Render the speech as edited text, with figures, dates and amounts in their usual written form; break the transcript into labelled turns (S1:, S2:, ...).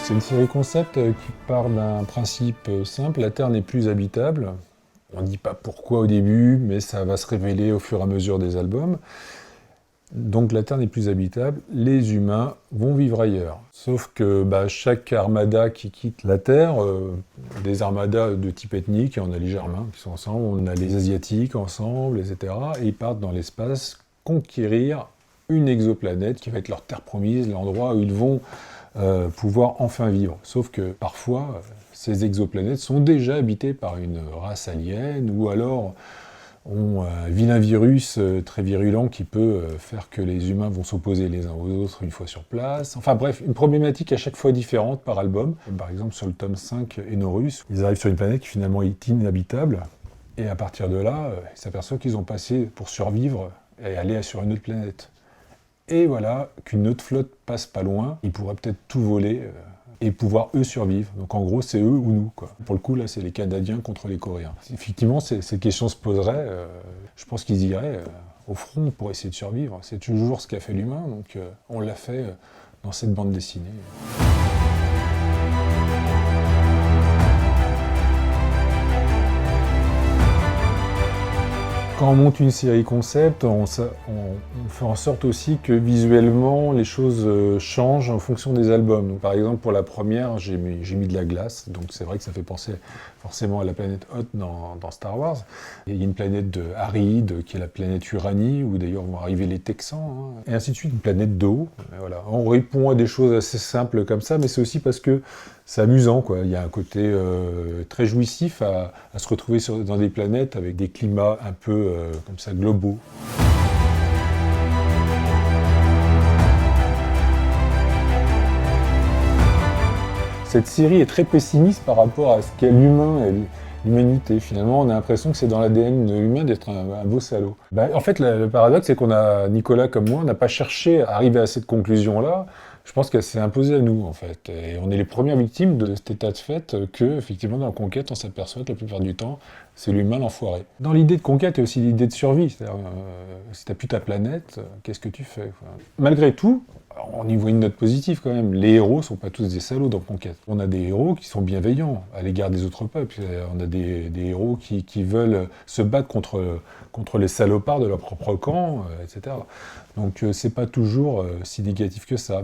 S1: C'est une série concept qui part d'un principe simple, la Terre n'est plus habitable. On ne dit pas pourquoi au début, mais ça va se révéler au fur et à mesure des albums. Donc la Terre n'est plus habitable, les humains vont vivre ailleurs. Sauf que chaque armada qui quitte la Terre, des armadas de type ethnique, on a les Germains qui sont ensemble, on a les Asiatiques ensemble, etc. Et ils partent dans l'espace conquérir une exoplanète qui va être leur terre promise, l'endroit où ils vont pouvoir enfin vivre. Sauf que parfois, ces exoplanètes sont déjà habitées par une race alien, ou alors ont un vilain virus très virulent qui peut faire que les humains vont s'opposer les uns aux autres une fois sur place. Enfin bref, une problématique à chaque fois différente par album. Par exemple, sur le tome 5, Enorus, ils arrivent sur une planète qui finalement est inhabitable, et à partir de là, ils s'aperçoivent qu'ils ont passé pour survivre et aller sur une autre planète. Et voilà, qu'une autre flotte passe pas loin, ils pourraient peut-être tout voler et pouvoir eux survivre. Donc en gros, c'est eux ou nous, quoi. Pour le coup, là, c'est les Canadiens contre les Coréens. Effectivement, ces questions se poseraient. Je pense qu'ils iraient au front pour essayer de survivre. C'est toujours ce qu'a fait l'humain, donc on l'a fait dans cette bande dessinée. Quand on monte une série concept, on fait en sorte aussi que visuellement les choses changent en fonction des albums. Donc, par exemple, pour la première, j'ai mis de la glace, donc c'est vrai que ça fait penser forcément à la planète Hoth dans Star Wars. Et il y a une planète aride qui est la planète Uranie, où d'ailleurs vont arriver les Texans, et ainsi de suite, une planète d'eau. Voilà. On répond à des choses assez simples comme ça, mais c'est aussi parce que c'est amusant, quoi. Il y a un côté très jouissif à se retrouver dans des planètes avec des climats un peu comme ça globaux. Cette série est très pessimiste par rapport à ce qu'est l'humain et l'humanité. Finalement, on a l'impression que c'est dans l'ADN de l'humain d'être un beau salaud. En fait, le paradoxe, c'est Nicolas comme moi, on n'a pas cherché à arriver à cette conclusion-là. Je pense qu'elle s'est imposée à nous, en fait. Et on est les premières victimes de cet état de fait que, effectivement, dans la conquête, on s'aperçoit que la plupart du temps, c'est l'humain l'enfoiré. Dans l'idée de conquête, il y a aussi l'idée de survie. C'est-à-dire, si t'as plus ta planète, qu'est-ce que tu fais, quoi. Malgré tout, on y voit une note positive quand même. Les héros sont pas tous des salauds dans Conquête. On a des héros qui sont bienveillants à l'égard des autres peuples. On a des héros qui veulent se battre contre les salopards de leur propre camp, etc. Donc c'est pas toujours si négatif que ça.